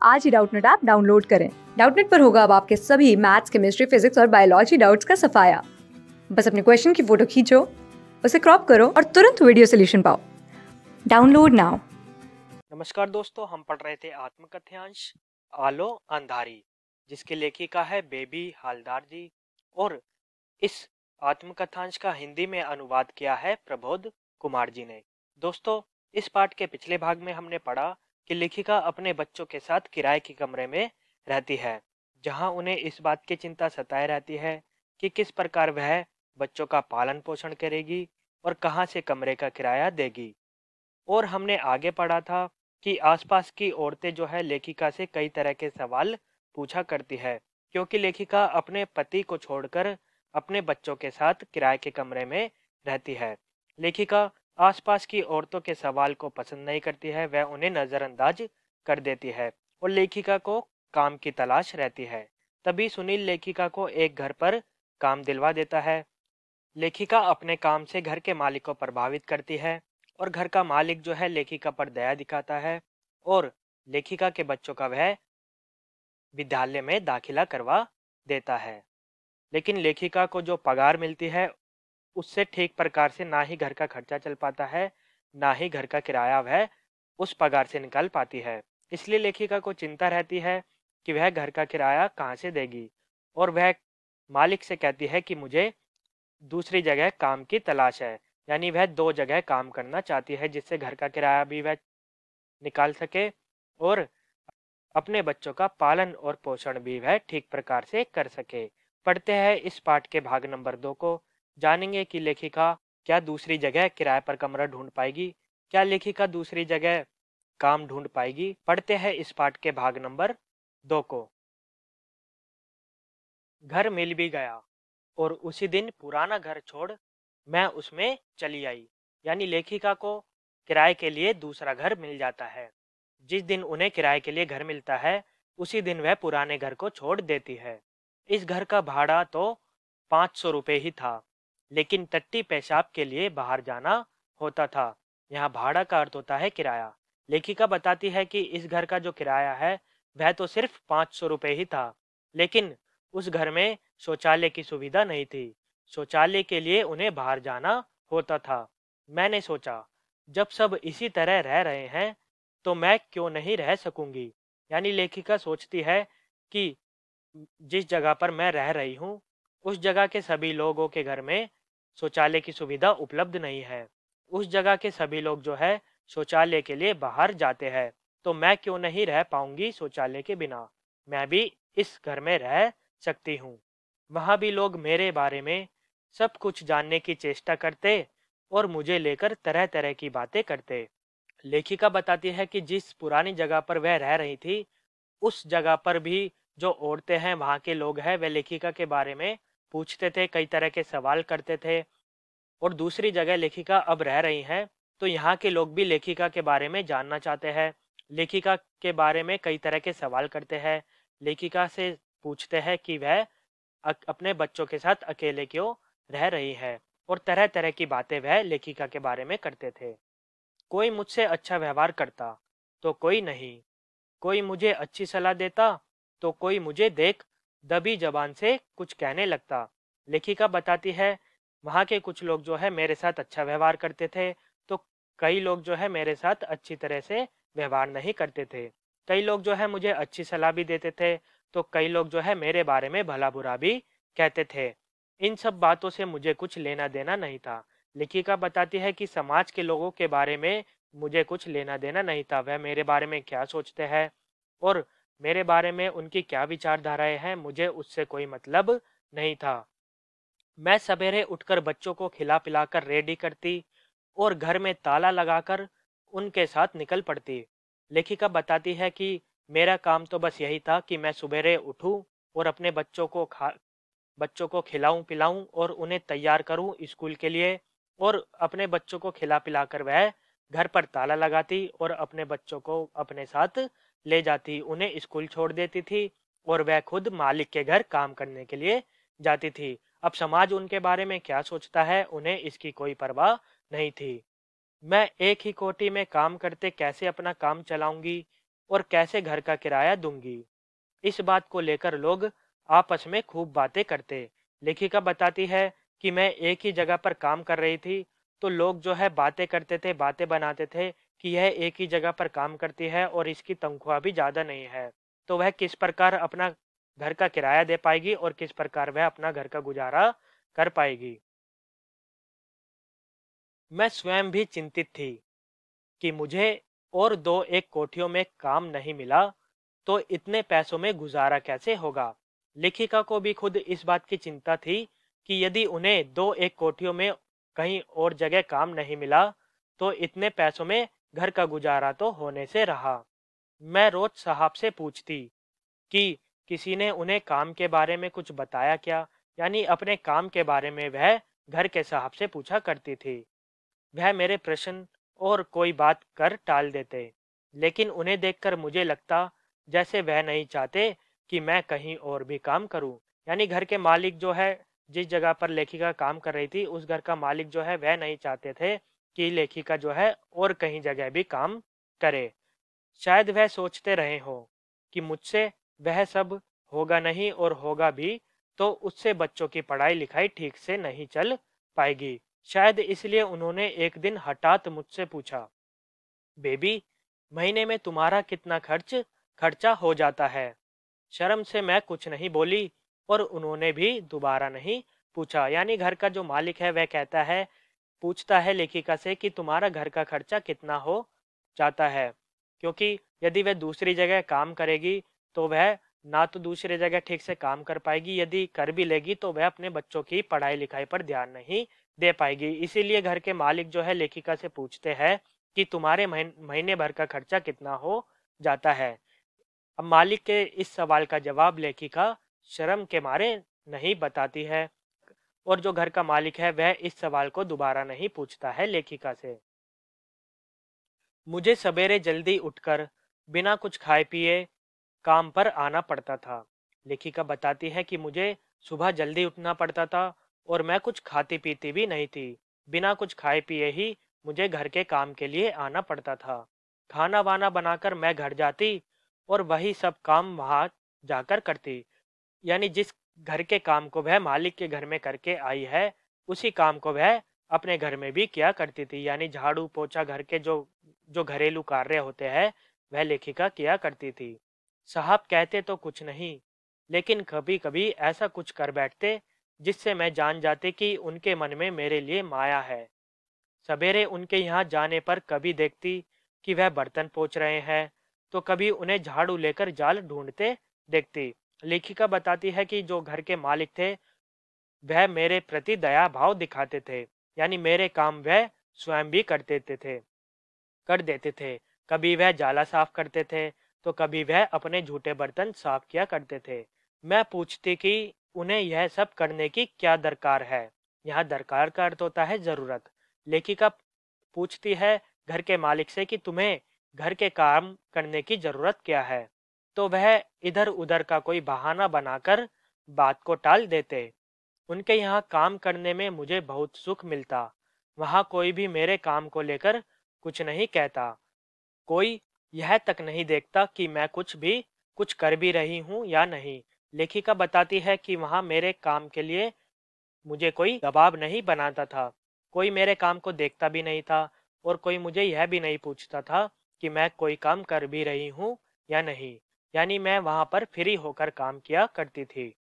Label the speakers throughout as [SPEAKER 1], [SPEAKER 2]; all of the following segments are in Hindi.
[SPEAKER 1] आज ही डाउटनेट ऐप डाउनलोड करें। डाउटनेट पर होगा अब आपके सभी मैथ्स, केमिस्ट्री, फिजिक्स और बायोलॉजी डाउट्स का सफाया। बस अपने क्वेश्चन की फोटो खींचो, उसे क्रॉप करो और तुरंत वीडियो सोल्यूशन पाओ। Download now.
[SPEAKER 2] नमस्कार दोस्तों, हम पढ़ रहे थे आत्मकथ्यांश आलो अंधारी, जिसके लेखिका है बेबी हालदार जी। और इस आत्मकथांश का हिंदी में अनुवाद किया है प्रबोध कुमार जी ने। दोस्तों, इस पाठ के पिछले भाग में हमने पढ़ा कि लेखिका अपने बच्चों के साथ किराए के कमरे में रहती है, जहां उन्हें इस बात की चिंता सताए रहती है कि किस प्रकार वह बच्चों का पालन पोषण करेगी और कहां से कमरे का किराया देगी। और हमने आगे पढ़ा था कि आसपास की औरतें जो है लेखिका से कई तरह के सवाल पूछा करती है, क्योंकि लेखिका अपने पति को छोड़कर अपने बच्चों के साथ किराए के कमरे में रहती है। लेखिका आसपास की औरतों के सवाल को पसंद नहीं करती है, वह उन्हें नज़रअंदाज कर देती है और लेखिका को काम की तलाश रहती है। तभी सुनील लेखिका को एक घर पर काम दिलवा देता है। लेखिका अपने काम से घर के मालिक को प्रभावित करती है और घर का मालिक जो है लेखिका पर दया दिखाता है और लेखिका के बच्चों का वह विद्यालय में दाखिला करवा देता है। लेकिन लेखिका को जो पगार मिलती है उससे ठीक प्रकार से ना ही घर का खर्चा चल पाता है, ना ही घर का किराया वह उस पगार से निकाल पाती है। इसलिए लेखिका को चिंता रहती है कि वह घर का किराया कहाँ से देगी और वह मालिक से कहती है कि मुझे दूसरी जगह काम की तलाश है। यानी वह 2 जगह काम करना चाहती है, जिससे घर का किराया भी वह निकाल सके और अपने बच्चों का पालन और पोषण भी वह ठीक प्रकार से कर सके। पढ़ते हैं इस पाठ के भाग नंबर 2 को। जानेंगे कि लेखिका क्या दूसरी जगह किराए पर कमरा ढूंढ पाएगी, क्या लेखिका दूसरी जगह काम ढूंढ पाएगी। पढ़ते हैं इस पाठ के भाग नंबर 2 को। घर मिल भी गया और उसी दिन पुराना घर छोड़ मैं उसमें चली आई। यानी लेखिका को किराए के लिए दूसरा घर मिल जाता है। जिस दिन उन्हें किराए के लिए घर मिलता है उसी दिन वह पुराने घर को छोड़ देती है। इस घर का भाड़ा तो 500 रुपये ही था, लेकिन टट्टी पेशाब के लिए बाहर जाना होता था। यहाँ भाड़ा का अर्थ होता है किराया। लेखिका बताती है कि इस घर का जो किराया है वह तो सिर्फ 500 रुपये ही था, लेकिन उस घर में शौचालय की सुविधा नहीं थी। शौचालय के लिए उन्हें बाहर जाना होता था। मैंने सोचा, जब सब इसी तरह रह रहे हैं तो मैं क्यों नहीं रह सकूंगी। यानी लेखिका सोचती है कि जिस जगह पर मैं रह रही हूँ उस जगह के सभी लोगों के घर में शौचालय की सुविधा उपलब्ध नहीं है। उस जगह के सभी लोग जो है शौचालय के लिए बाहर जाते हैं, तो मैं क्यों नहीं रह पाऊंगी शौचालय के बिना। मैं भी इस घर में रह सकती हूँ। वहाँ भी लोग मेरे बारे में सब कुछ जानने की चेष्टा करते और मुझे लेकर तरह तरह की बातें करते। लेखिका बताती है कि जिस पुरानी जगह पर वह रह रही थी उस जगह पर भी जो औरतें हैं, वहाँ के लोग हैं, वह लेखिका के बारे में पूछते थे, कई तरह के सवाल करते थे। और दूसरी जगह लेखिका अब रह रही हैं तो यहाँ के लोग भी लेखिका के बारे में जानना चाहते हैं, लेखिका के बारे में कई तरह के सवाल करते हैं। लेखिका से पूछते हैं कि वह अपने बच्चों के साथ अकेले क्यों रह रही है और तरह तरह की बातें वह लेखिका के बारे में करते थे। कोई मुझसे अच्छा व्यवहार करता तो कोई नहीं, कोई मुझे अच्छी सलाह देता तो कोई मुझे देख दबी जबान से कुछ कहने लगता। लेखिका बताती है वहाँ के कुछ लोग जो है मेरे साथ अच्छा व्यवहार करते थे, तो कई लोग जो है मेरे साथ अच्छी तरह से व्यवहार नहीं करते थे। कई लोग जो है मुझे अच्छी सलाह भी देते थे, तो कई लोग जो है मेरे बारे में भला बुरा भी कहते थे। इन सब बातों से मुझे कुछ लेना देना नहीं था। लेखिका बताती है कि समाज के लोगों के बारे में मुझे कुछ लेना देना नहीं था। वह मेरे बारे में क्या सोचते हैं और मेरे बारे में उनकी क्या विचारधाराएं हैं, मुझे उससे कोई मतलब नहीं था। मैं सवेरे उठकर बच्चों को खिला पिलाकर रेडी करती और घर में ताला लगाकर उनके साथ निकल पड़ती। लेखिका बताती है कि मेरा काम तो बस यही था कि मैं सवेरे उठूं और अपने बच्चों को खिलाऊं पिलाऊं और उन्हें तैयार करूं स्कूल के लिए, और अपने बच्चों को खिला पिलाकर वह घर पर ताला लगाती और अपने बच्चों को अपने साथ ले जाती, उन्हें स्कूल छोड़ देती थी और वह खुद मालिक के घर काम करने के लिए जाती थी। अब समाज उनके बारे में क्या सोचता है उन्हें इसकी कोई परवाह नहीं थी। मैं एक ही कोठी में काम करते कैसे अपना काम चलाऊंगी, और कैसे घर का किराया दूंगी। इस बात को लेकर लोग आपस में खूब बातें करते। लेखिका बताती है कि मैं एक ही जगह पर काम कर रही थी, तो लोग जो है बातें करते थे, बातें बनाते थे कि यह एक ही जगह पर काम करती है और इसकी तनख्वाह भी ज़्यादा नहीं है, तो वह किस प्रकार अपना घर का किराया दे पाएगी और किस प्रकार वह अपना घर का गुजारा कर पाएगी। मैं स्वयं भी चिंतित थी कि मुझे और दो एक कोठियों में काम नहीं मिला तो इतने पैसों में गुजारा कैसे होगा। लेखिका को भी खुद इस बात की चिंता थी कि यदि उन्हें दो एक कोठियों में कहीं और जगह काम नहीं मिला तो इतने पैसों में घर का गुजारा तो होने से रहा। मैं रोज साहब से पूछती कि किसी ने उन्हें काम के बारे में कुछ बताया क्या, यानी अपने काम के बारे में वह घर के साहब से पूछा करती थी। वह मेरे प्रश्न और कोई बात कर टाल देते, लेकिन उन्हें देखकर मुझे लगता जैसे वह नहीं चाहते कि मैं कहीं और भी काम करूं। यानी घर के मालिक जो है, जिस जगह पर लेखिका काम कर रही थी उस घर का मालिक जो है वह नहीं चाहते थे कि लेखिका जो है और कहीं जगह भी काम करे। शायद वह सोचते रहे हो कि मुझसे वह सब होगा नहीं, और होगा भी तो उससे बच्चों की पढ़ाई लिखाई ठीक से नहीं चल पाएगी। शायद इसलिए उन्होंने एक दिन हठात मुझसे पूछा, बेबी, महीने में तुम्हारा कितना खर्चा हो जाता है। शर्म से मैं कुछ नहीं बोली और उन्होंने भी दोबारा नहीं पूछा। यानी घर का जो मालिक है वह कहता है, पूछता है लेखिका से कि तुम्हारा घर का खर्चा कितना हो जाता है, क्योंकि यदि वह दूसरी जगह काम करेगी तो वह ना तो दूसरी जगह ठीक से काम कर पाएगी, यदि कर भी लेगी तो वह अपने बच्चों की पढ़ाई लिखाई पर ध्यान नहीं दे पाएगी। इसीलिए घर के मालिक जो है लेखिका से पूछते हैं कि तुम्हारे महीने भर का खर्चा कितना हो जाता है। अब मालिक के इस सवाल का जवाब लेखिका शर्म के मारे नहीं बताती है, और जो घर का मालिक है वह इस सवाल को दोबारा नहीं पूछता है लेखिका से। मुझे सवेरे जल्दी उठकर बिना कुछ खाए पिए काम पर आना पड़ता था। लेखिका बताती है कि मुझे सुबह जल्दी उठना पड़ता था और मैं कुछ खाती पीती भी नहीं थी। बिना कुछ खाए पिए ही मुझे घर के काम के लिए आना पड़ता था। खाना वाना बनाकर मैं घर जाती और वही सब काम वहां जाकर करती। यानी जिस घर के काम को वह मालिक के घर में करके आई है उसी काम को वह अपने घर में भी किया करती थी। यानी झाड़ू पोछा, घर के जो जो घरेलू कार्य होते हैं वह लेखिका किया करती थी। साहब कहते तो कुछ नहीं, लेकिन कभी कभी ऐसा कुछ कर बैठते जिससे मैं जान जाती कि उनके मन में मेरे लिए माया है। सवेरे उनके यहाँ जाने पर कभी देखती कि वह बर्तन पोंछ रहे हैं, तो कभी उन्हें झाड़ू लेकर जाल ढूंढते देखती। लेखिका बताती है कि जो घर के मालिक थे वह मेरे प्रति दया भाव दिखाते थे, यानी मेरे काम वह स्वयं भी कर देते थे। कभी वह जाला साफ करते थे तो कभी वह अपने झूठे बर्तन साफ किया करते थे। मैं पूछती कि उन्हें यह सब करने की क्या दरकार है। यहाँ दरकार का अर्थ होता है जरूरत। लेखिका पूछती है घर के मालिक से कि तुम्हें घर के काम करने की जरूरत क्या है, तो वह इधर उधर का कोई बहाना बनाकर बात को टाल देते। उनके यहाँ काम करने में मुझे बहुत सुख मिलता। वहाँ कोई भी मेरे काम को लेकर कुछ नहीं कहता। कोई यह तक नहीं देखता कि मैं कुछ कर भी रही हूँ या नहीं। लेखिका बताती है कि वहाँ मेरे काम के लिए मुझे कोई दबाव नहीं बनाता था। कोई मेरे काम को देखता भी नहीं था और कोई मुझे यह भी नहीं पूछता था कि मैं कोई काम कर भी रही हूँ या नहीं। यानी मैं वहाँ पर फ्री होकर काम किया करती थी।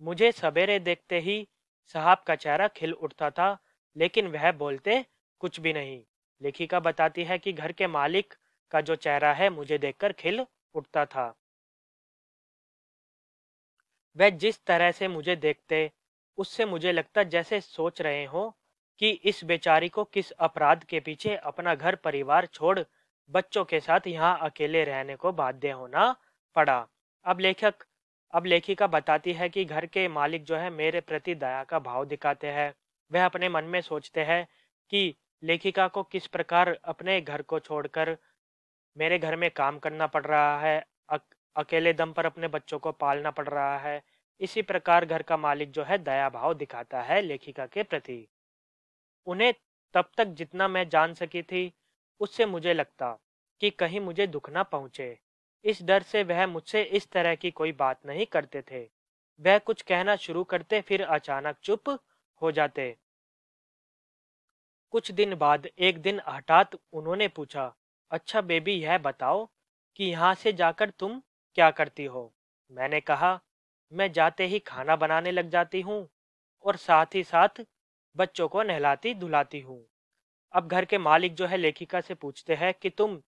[SPEAKER 2] मुझे सवेरे देखते ही साहब का चेहरा खिल उठता था, लेकिन वह बोलते कुछ भी नहीं। लेखिका बताती है कि घर के मालिक का जो चेहरा है मुझे देखकर खिल उठता था। वह जिस तरह से मुझे देखते उससे मुझे लगता जैसे सोच रहे हो कि इस बेचारी को किस अपराध के पीछे अपना घर परिवार छोड़ बच्चों के साथ यहाँ अकेले रहने को बाध्य होना पड़ा। अब लेखक अब लेखिका बताती है कि घर के मालिक जो है मेरे प्रति दया का भाव दिखाते हैं। वह अपने मन में सोचते हैं कि लेखिका को किस प्रकार अपने घर को छोड़कर मेरे घर में काम करना पड़ रहा है, अकेले दम पर अपने बच्चों को पालना पड़ रहा है। इसी प्रकार घर का मालिक जो है दया भाव दिखाता है लेखिका के प्रति। उन्हें तब तक जितना मैं जान सकी थी उससे मुझे लगता कि कहीं मुझे दुख ना पहुंचे। इस डर से वह मुझसे इस तरह की कोई बात नहीं करते थे। वह कुछ कहना शुरू करते फिर अचानक चुप हो जाते। कुछ दिन बाद एक दिन हठात उन्होंने पूछा, अच्छा बेबी यह बताओ कि यहाँ से जाकर तुम क्या करती हो? मैंने कहा, मैं जाते ही खाना बनाने लग जाती हूँ और साथ ही साथ बच्चों को नहलाती धुलाती हूँ। अब घर के मालिक जो है लेखिका से पूछते हैं कि तुम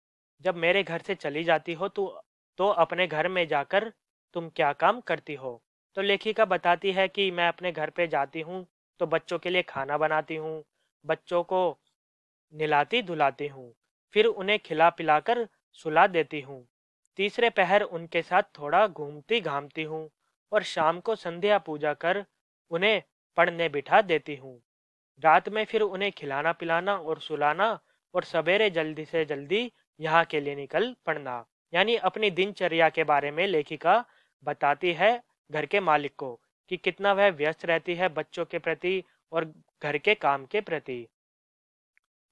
[SPEAKER 2] जब मेरे घर से चली जाती हो तो अपने घर में जाकर तुम क्या काम करती हो? तो लेखिका बताती है कि मैं अपने घर पे जाती हूँ तो बच्चों के लिए खाना बनाती हूँ, बच्चों को नहलाती धुलाती हूँ, फिर उन्हें खिला पिलाकर सुला देती हूँ। तीसरे पहर उनके साथ थोड़ा घूमती घामती हूँ और शाम को संध्या पूजा कर उन्हें पढ़ने बिठा देती हूँ। रात में फिर उन्हें खिलाना पिलाना और सुलाना और सवेरे जल्दी से जल्दी यहाँ के लिए निकल पड़ना। यानी अपनी दिनचर्या के बारे में लेखिका बताती है घर के मालिक को कि कितना वह व्यस्त रहती है बच्चों के प्रति और घर के काम के प्रति।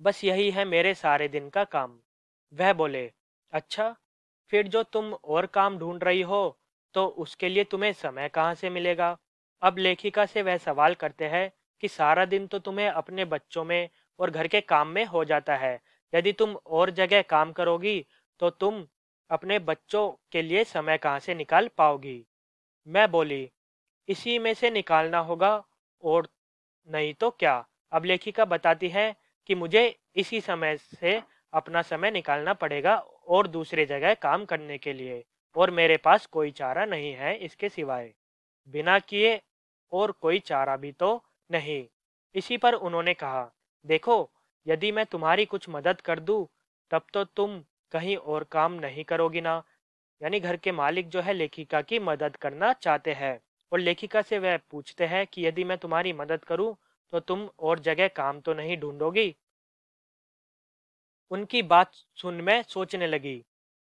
[SPEAKER 2] बस यही है मेरे सारे दिन का काम। वह बोले, अच्छा फिर जो तुम और काम ढूंढ रही हो तो उसके लिए तुम्हें समय कहाँ से मिलेगा? अब लेखिका से वह सवाल करते हैं कि सारा दिन तो तुम्हें अपने बच्चों में और घर के काम में हो जाता है। यदि तुम और जगह काम करोगी तो तुम अपने बच्चों के लिए समय कहाँ से निकाल पाओगी? मैं बोली, इसी में से निकालना होगा और नहीं तो क्या। अब लेखिका बताती है कि मुझे इसी समय से अपना समय निकालना पड़ेगा और दूसरे जगह काम करने के लिए, और मेरे पास कोई चारा नहीं है इसके सिवाय। बिना किए और कोई चारा भी तो नहीं। इसी पर उन्होंने कहा, देखो यदि मैं तुम्हारी कुछ मदद कर दूं तब तो तुम कहीं और काम नहीं करोगी ना। यानी घर के मालिक जो है लेखिका की मदद करना चाहते हैं और लेखिका से वह पूछते हैं कि यदि मैं तुम्हारी मदद करूं तो तुम और जगह काम तो नहीं ढूंढोगी? उनकी बात सुन मैं सोचने लगी,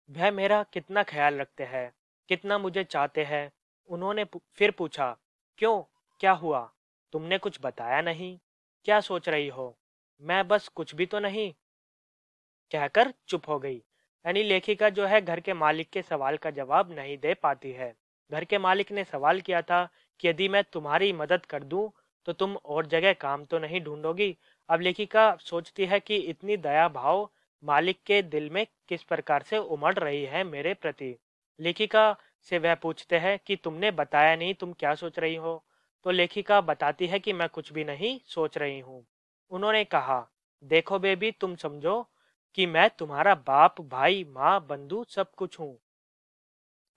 [SPEAKER 2] वह मेरा कितना ख्याल रखते हैं, कितना मुझे चाहते हैं। उन्होंने फिर पूछा, क्यों, क्या हुआ? तुमने कुछ बताया नहीं, क्या सोच रही हो? मैं बस कुछ भी तो नहीं कहकर चुप हो गई। यानी लेखिका जो है घर के मालिक के सवाल का जवाब नहीं दे पाती है। घर के मालिक ने सवाल किया था कि यदि मैं तुम्हारी मदद कर दूं तो तुम और जगह काम तो नहीं ढूंढोगी? अब लेखिका सोचती है कि इतनी दया भाव मालिक के दिल में किस प्रकार से उमड़ रही है मेरे प्रति। लेखिका से वह पूछते हैं कि तुमने बताया नहीं, तुम क्या सोच रही हो? तो लेखिका बताती है कि मैं कुछ भी नहीं सोच रही हूँ। उन्होंने कहा, देखो बेबी तुम समझो कि मैं तुम्हारा बाप भाई माँ बंधु सब कुछ हूँ।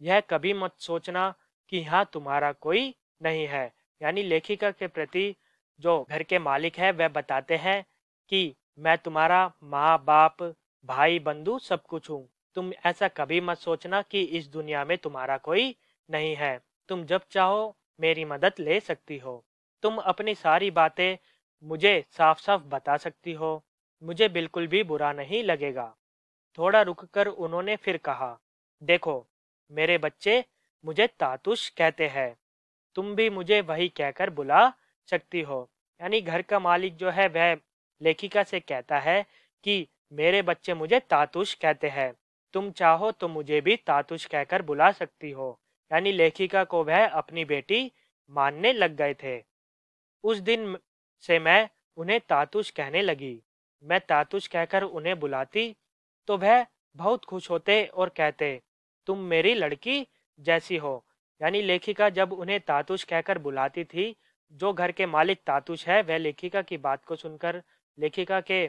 [SPEAKER 2] यह कभी मत सोचना कि यहाँ तुम्हारा कोई नहीं है। यानी लेखिका के प्रति जो घर के मालिक है वह बताते हैं कि मैं तुम्हारा माँ बाप भाई बंधु सब कुछ हूँ। तुम ऐसा कभी मत सोचना कि इस दुनिया में तुम्हारा कोई नहीं है। तुम जब चाहो मेरी मदद ले सकती हो। तुम अपनी सारी बातें मुझे साफ साफ बता सकती हो, मुझे बिल्कुल भी बुरा नहीं लगेगा। थोड़ा रुककर उन्होंने फिर कहा, देखो मेरे बच्चे मुझे तातुश कहते हैं, तुम भी मुझे वही कहकर बुला सकती हो। यानी घर का मालिक जो है वह लेखिका से कहता है कि मेरे बच्चे मुझे तातुश कहते हैं, तुम चाहो तो मुझे भी तातुश कहकर बुला सकती हो। यानी लेखिका को वह अपनी बेटी मानने लग गए थे। उस दिन से मैं उन्हें तातुश कहने लगी। मैं तातुश कहकर उन्हें बुलाती तो वह बहुत खुश होते और कहते, तुम मेरी लड़की जैसी हो। यानी लेखिका जब उन्हें तातुश कहकर बुलाती थी, जो घर के मालिक तातुश है वह लेखिका की बात को सुनकर, लेखिका के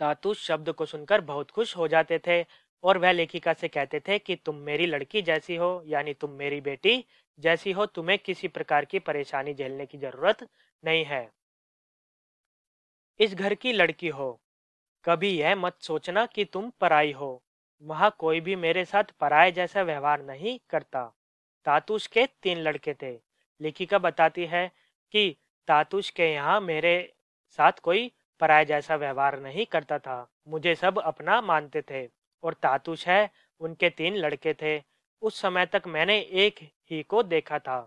[SPEAKER 2] तातुश शब्द को सुनकर बहुत खुश हो जाते थे और वह लेखिका से कहते थे कि तुम मेरी लड़की जैसी हो, यानी तुम मेरी बेटी जैसी हो, तुम्हें किसी प्रकार की परेशानी झेलने की जरूरत नहीं है। इस घर की लड़की हो, कभी यह मत सोचना कि तुम पराई हो। वहां कोई भी मेरे साथ पराये जैसा व्यवहार नहीं करता। तातुश के 3 लड़के थे। लेखिका बताती है कि तातुश के यहाँ मेरे साथ कोई पराये जैसा व्यवहार नहीं करता था, मुझे सब अपना मानते थे। और तातुश है, उनके 3 लड़के थे। उस समय तक मैंने एक ही को देखा था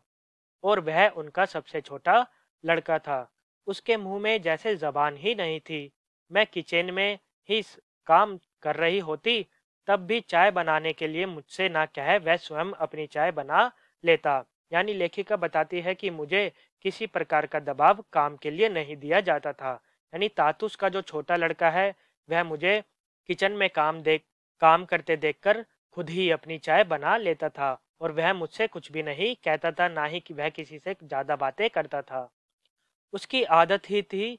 [SPEAKER 2] और वह उनका सबसे छोटा लड़का था। उसके मुंह में जैसे जबान ही नहीं थी। मैं किचन में ही काम कर रही होती तब भी चाय बनाने के लिए मुझसे ना कहे वह स्वयं अपनी चाय बना लेता। यानी लेखिका बताती है कि मुझे किसी प्रकार का दबाव काम के लिए नहीं दिया जाता था। यानी तातुस का जो छोटा लड़का है वह मुझे किचन में काम करते देखकर खुद ही अपनी चाय बना लेता था और वह मुझसे कुछ भी नहीं कहता था, ना ही कि वह किसी से ज्यादा बातें करता था। उसकी आदत ही थी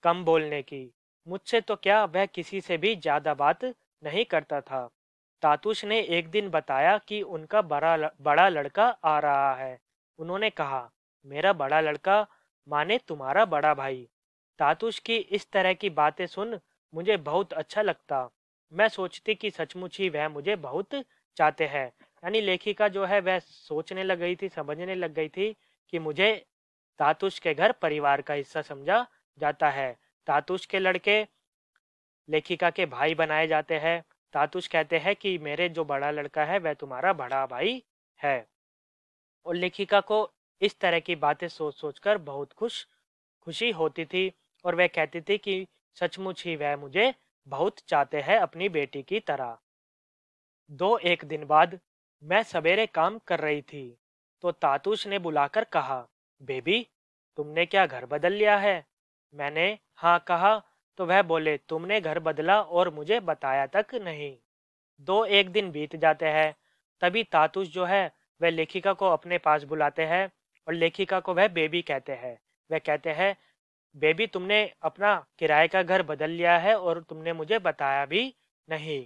[SPEAKER 2] कम बोलने की। मुझसे तो क्या, वह किसी से भी ज्यादा बात नहीं करता था। तातुश ने एक दिन बताया कि उनका बड़ा लड़का आ रहा है। उन्होंने कहा, मेरा बड़ा लड़का माने तुम्हारा बड़ा भाई। तातुश की इस तरह की बातें सुन मुझे बहुत अच्छा लगता। मैं सोचती कि सचमुच ही वह मुझे बहुत चाहते हैं। यानी लेखिका जो है वह सोचने लग गई थी, समझने लग गई थी कि मुझे तातुश के घर परिवार का हिस्सा समझा जाता है। तातुश के लड़के लेखिका के भाई बनाए जाते हैं। तातुश कहते हैं कि मेरे जो बड़ा लड़का है वह तुम्हारा बड़ा भाई है। और लेखिका को इस तरह की बातें सोच सोचकर बहुत खुशी होती थी और वह कहती थी कि सचमुच ही वह मुझे बहुत चाहते हैं अपनी बेटी की तरह। एक दिन बाद मैं सवेरे काम कर रही थी तो तातुश ने बुलाकर कहा, बेबी तुमने क्या घर बदल लिया है? मैंने हाँ कहा तो वह बोले, तुमने घर बदला और मुझे बताया तक नहीं। एक दिन बीत जाते हैं। तभी तातुश जो है वह लेखिका को अपने पास बुलाते हैं और लेखिका को वह बेबी कहते हैं। वह कहते हैं, बेबी तुमने अपना किराए का घर बदल लिया है और तुमने मुझे बताया भी नहीं।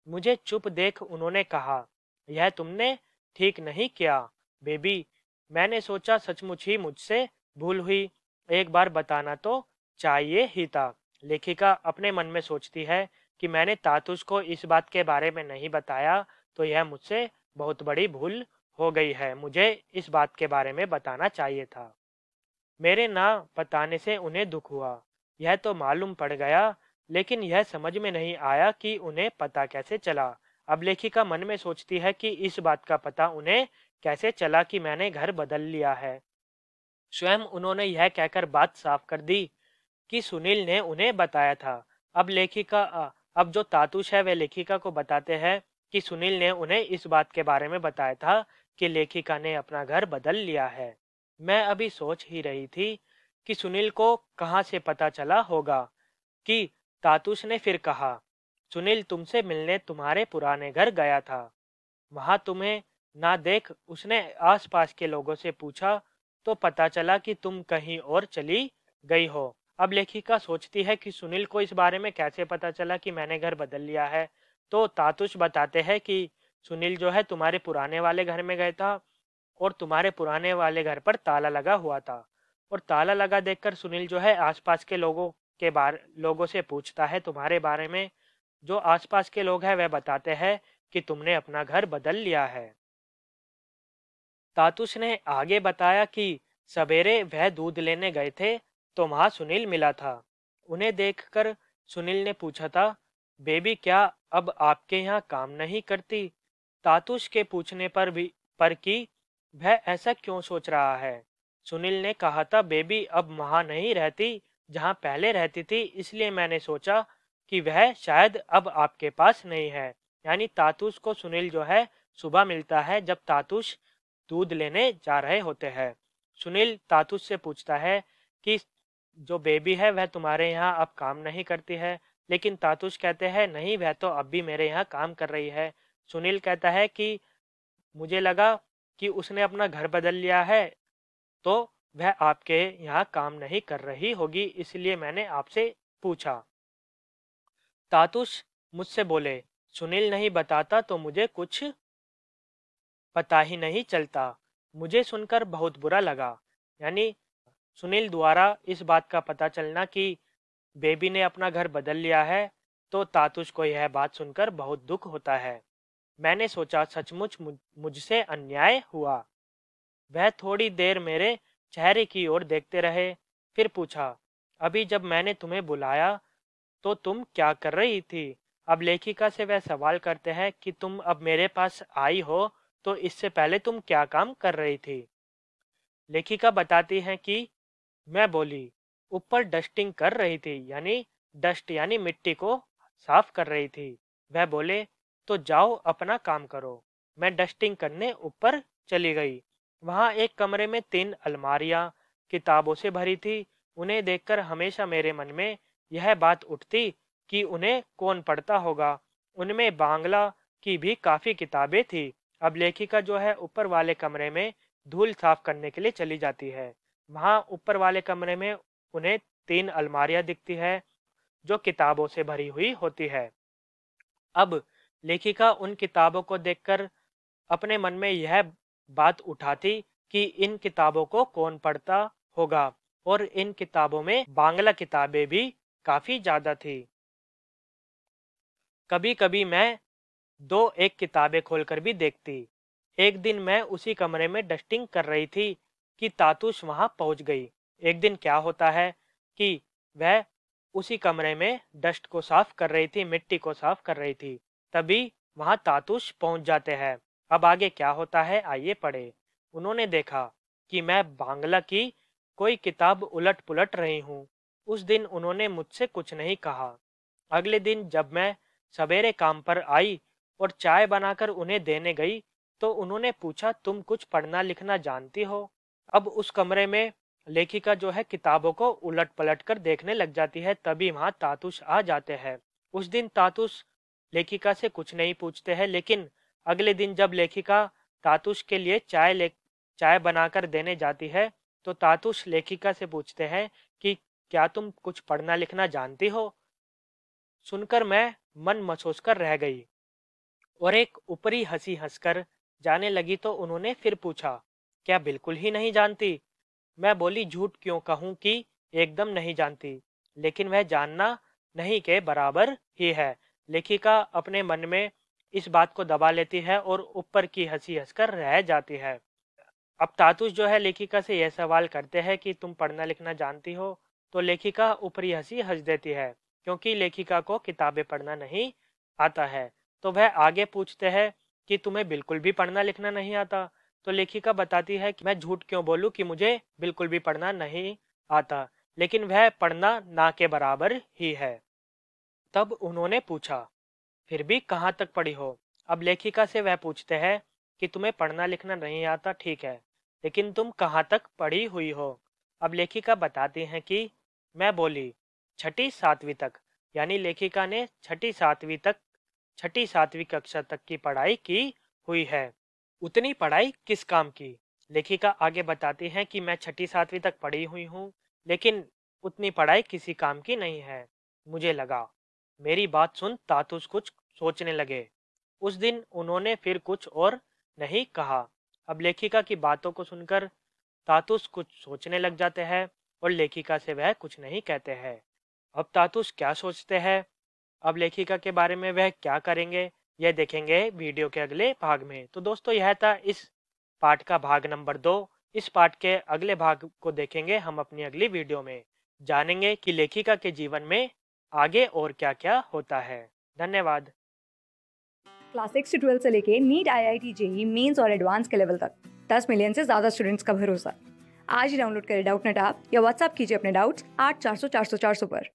[SPEAKER 2] मुझे चुप देख उन्होंने कहा, यह तुमने ठीक नहीं किया बेबी। मैंने सोचा सचमुच ही मुझसे भूल हुई, एक बार बताना तो चाहिए ही था। लेखिका अपने मन में सोचती है कि मैंने तातुश को इस बात के बारे में नहीं बताया तो यह मुझसे बहुत बड़ी भूल हो गई है। मुझे इस बात के बारे में बताना चाहिए था। मेरे ना बताने से उन्हें दुख हुआ, यह तो मालूम पड़ गया, लेकिन यह समझ में नहीं आया कि उन्हें पता कैसे चला। अब लेखिका मन में सोचती है कि इस बात का पता उन्हें कैसे चला कि मैंने घर बदल लिया है। स्वयं उन्होंने यह कहकर बात साफ कर दी कि सुनील ने उन्हें बताया था। अब जो तातुश है वह लेखिका को बताते हैं कि सुनील ने उन्हें इस बात के बारे में बताया था कि लेखिका ने अपना घर बदल लिया है। मैं अभी सोच ही रही थी कि सुनील को कहाँ से पता चला होगा कि तातुश ने फिर कहा, सुनील तुमसे मिलने तुम्हारे पुराने घर गया था। वहां तुम्हें ना देख उसने आसपास के लोगों से पूछा तो पता चला कि तुम कहीं और चली गई हो। अब लेखिका सोचती है कि सुनील को इस बारे में कैसे पता चला कि मैंने घर बदल लिया है। तो तातुश बताते हैं कि सुनील जो है तुम्हारे पुराने वाले घर में गया था और तुम्हारे पुराने वाले घर पर ताला लगा हुआ था। और ताला लगा देखकर सुनील जो है आसपास के लोगों से पूछता है तुम्हारे बारे में। जो आसपास के लोग हैं वह बताते हैं कि तुमने अपना घर बदल लिया है। तातुश ने आगे बताया कि सवेरे वह दूध लेने गए थे तो वहां सुनील मिला था। उन्हें देखकर सुनील ने पूछा था, बेबी क्या अब आपके यहाँ काम नहीं करती? तातुश के पूछने पर कि वह ऐसा क्यों सोच रहा है। सुनील ने कहा था, बेबी अब वहां नहीं रहती जहां पहले रहती थी, इसलिए मैंने सोचा कि वह शायद अब आपके पास नहीं है। यानी तातुश को सुनील जो है सुबह मिलता है जब तातुश दूध लेने जा रहे होते हैं। सुनील तातुश से पूछता है कि जो बेबी है वह तुम्हारे यहाँ अब काम नहीं करती है। लेकिन तातुश कहते हैं, नहीं वह तो अब भी मेरे यहाँ काम कर रही है। सुनील कहता है कि मुझे लगा कि उसने अपना घर बदल लिया है तो वह आपके यहाँ काम नहीं कर रही होगी, इसलिए मैंने आपसे पूछा। तातुश मुझसे बोले, सुनील नहीं बताता तो मुझे कुछ पता ही नहीं चलता। मुझे सुनकर बहुत बुरा लगा। यानी सुनील द्वारा इस बात का पता चलना कि बेबी ने अपना घर बदल लिया है तो तातुश को यह बात सुनकर बहुत दुख होता है। मैंने सोचा सचमुच मुझसे अन्याय हुआ। वह थोड़ी देर मेरे चेहरे की ओर देखते रहे, फिर पूछा, अभी जब मैंने तुम्हें बुलाया तो तुम क्या कर रही थी? अब लेखिका से वह सवाल करते हैं कि तुम अब मेरे पास आई हो तो इससे पहले तुम क्या काम कर रही थी? लेखिका बताती हैं कि मैं बोली, ऊपर डस्टिंग कर रही थी। यानी डस्ट यानी मिट्टी को साफ कर रही थी। वह बोले, तो जाओ अपना काम करो। मैं डस्टिंग करने ऊपर चली गई। वहां एक कमरे में 3 अलमारियां किताबों से भरी थी। उन्हें देखकर हमेशा मेरे मन में यह बात उठती कि उन्हें कौन पढ़ता होगा। उनमें बांग्ला की भी काफी किताबें थी। अब लेखिका जो है ऊपर वाले कमरे में धूल साफ करने के लिए चली जाती है। वहां ऊपर वाले कमरे में उन्हें 3 अलमारियां दिखती है जो किताबों से भरी हुई होती है। अब लेखिका उन किताबों को देखकर अपने मन में यह बात उठाती कि इन किताबों को कौन पढ़ता होगा, और इन किताबों में बांग्ला किताबें भी काफी ज्यादा थी। कभी कभी मैं दो एक किताबें खोलकर भी देखती। एक दिन मैं उसी कमरे में डस्टिंग कर रही थी कि तातुश वहां पहुंच गई। एक दिन क्या होता है कि वह उसी कमरे में डस्ट को साफ कर रही थी, मिट्टी को साफ कर रही थी। तभी वहां तातुश पहुंच जाते हैं। अब आगे क्या होता है आइए पढ़े। उन्होंने देखा कि मैं बांग्ला की कोई किताब उलट पुलट रही हूँ। उस दिन उन्होंने मुझसे कुछ नहीं कहा। अगले दिन जब मैं सवेरे काम पर आई और चाय बनाकर उन्हें देने गई तो उन्होंने पूछा, तुम कुछ पढ़ना लिखना जानती हो? अब उस कमरे में लेखिका जो है किताबों को उलट पलट कर देखने लग जाती है। तभी वहां तातुश आ जाते हैं। उस दिन तातुश लेखिका से कुछ नहीं पूछते हैं, लेकिन अगले दिन जब लेखिका तातुश के लिए चाय बनाकर देने जाती है तो तातुश लेखिका से पूछते हैं कि क्या तुम कुछ पढ़ना लिखना जानती हो? सुनकर मैं मन मसोस कर रह गई और एक ऊपरी हंसी हंसकर जाने लगी। तो उन्होंने फिर पूछा, क्या बिल्कुल ही नहीं जानती? मैं बोली, झूठ क्यों कहूं कि एकदम नहीं जानती, लेकिन वह जानना नहीं के बराबर ही है। लेखिका अपने मन में इस बात को दबा लेती है और ऊपर की हंसी हंसकर रह जाती है। अब तातुश जो है लेखिका से यह सवाल करते हैं कि तुम पढ़ना लिखना जानती हो? तो लेखिका ऊपरी हंसी हंस देती है, क्योंकि लेखिका को किताबें पढ़ना नहीं आता है। तो वह आगे पूछते हैं कि तुम्हें बिल्कुल भी पढ़ना लिखना नहीं आता? तो लेखिका बताती है कि मैं झूठ क्यों बोलूं कि मुझे बिल्कुल भी पढ़ना नहीं आता, लेकिन वह पढ़ना ना के बराबर ही है। तब उन्होंने पूछा, फिर भी कहाँ तक पढ़ी हो? अब लेखिका से वह पूछते हैं कि तुम्हें पढ़ना लिखना नहीं आता, ठीक है, लेकिन तुम कहाँ तक पढ़ी हुई हो? अब लेखिका बताती हैं कि मैं बोली, छठी सातवीं तक। यानी लेखिका ने छठी सातवीं कक्षा तक की पढ़ाई की हुई है। उतनी पढ़ाई किस काम की? लेखिका आगे बताती हैं कि मैं छठी सातवीं तक पढ़ी हुई हूँ, लेकिन उतनी पढ़ाई किसी काम की नहीं है। मुझे लगा। मेरी बात सुन तातुश कुछ सोचने लगे। उस दिन उन्होंने फिर कुछ और नहीं कहा। अब लेखिका की बातों को सुनकर तातुश कुछ सोचने लग जाते हैं और लेखिका से वह कुछ नहीं कहते हैं। अब तातुश क्या सोचते हैं, अब लेखिका के बारे में वह क्या करेंगे, यह देखेंगे वीडियो के अगले भाग में। तो दोस्तों यह था इस पार्ट का भाग नंबर 2। इस पार्ट के अगले भाग को देखेंगे हम अपनी अगली वीडियो में। जानेंगे कि लेखिका के जीवन में आगे और क्या क्या होता है। धन्यवाद।
[SPEAKER 1] क्लास 6 से 12 से लेके नीट, IIT, JEE मेंस और एडवांस के लेवल तक 10 मिलियन से ज़्यादा स्टूडेंट्स का भरोसा। आज ही डाउनलोड करें डाउटनेट ऐप या व्हाट्सएप कीजिए अपने डाउट्स 8400 400 400 पर।